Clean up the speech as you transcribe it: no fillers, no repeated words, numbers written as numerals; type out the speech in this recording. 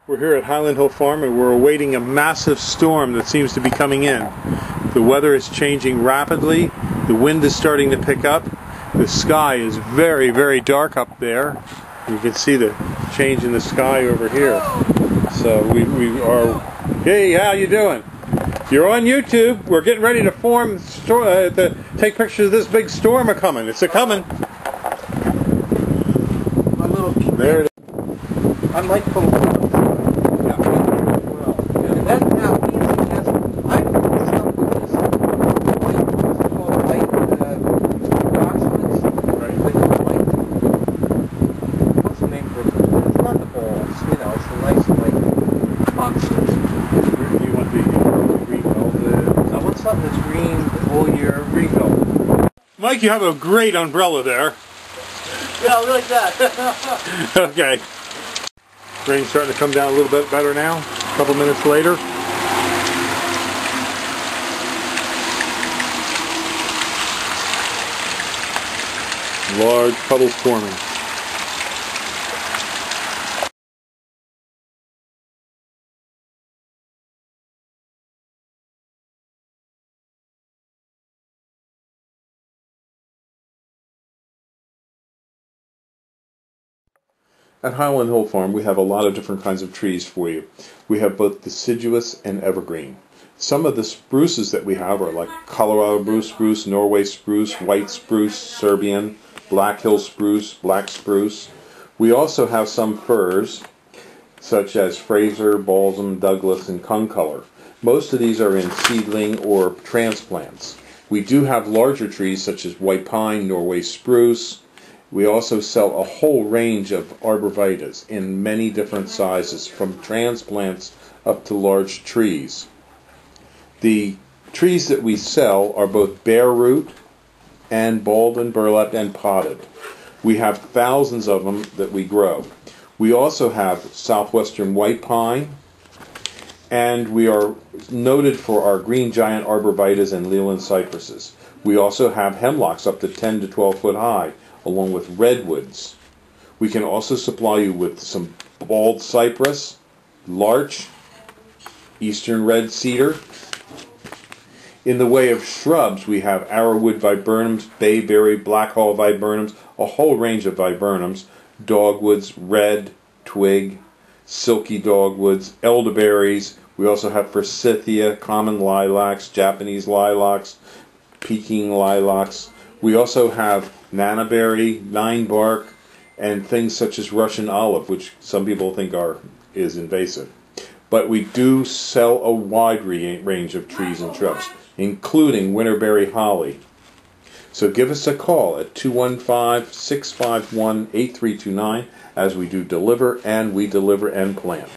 We're here at Highland Hill Farm and we're awaiting a massive storm that seems to be coming in. The weather is changing rapidly, the wind is starting to pick up, the sky is very, very dark up there. You can see the change in the sky over here. So we are, hey, how you doing? You're on YouTube. We're getting ready to take pictures of this big storm a-coming. It's a-coming. My little there it is. I like little that's how easy it is. I put this up with this white boxwoods. Right. With white, what's the name for it? It's not the balls, you know, it's the nice white boxwoods. You want the green velvet? I want something that's green all year, green velvet. Mike, you have a great umbrella there. Yeah, I like that. Okay. Rain's starting to come down a little bit better now. A couple minutes later. Large puddles forming. At Highland Hill Farm, we have a lot of different kinds of trees for you. We have both deciduous and evergreen. Some of the spruces that we have are like Colorado blue spruce, Norway spruce, white spruce, Serbian, Black Hill spruce, black spruce. We also have some firs, such as Fraser, balsam, Douglas, and concolor. Most of these are in seedling or transplants. We do have larger trees such as white pine, Norway spruce. We also sell a whole range of arborvitaes in many different sizes, from transplants up to large trees. The trees that we sell are both bare root and balled and burlapped and potted. We have thousands of them that we grow. We also have southwestern white pine, and we are noted for our green giant arborvitaes and Leland cypresses. We also have hemlocks up to 10 to 12 foot high, along with redwoods. We can also supply you with some bald cypress, larch, eastern red cedar. In the way of shrubs, we have arrowwood viburnums, bayberry, blackhaw viburnums, a whole range of viburnums, dogwoods, red, twig, silky dogwoods, elderberries. We also have forsythia, common lilacs, Japanese lilacs, Peking lilacs. We also have nannyberry, ninebark, and things such as Russian olive, which some people think is invasive. But we do sell a wide range of trees and shrubs, including winterberry holly. So give us a call at 215-651-8329 as we do deliver and plant.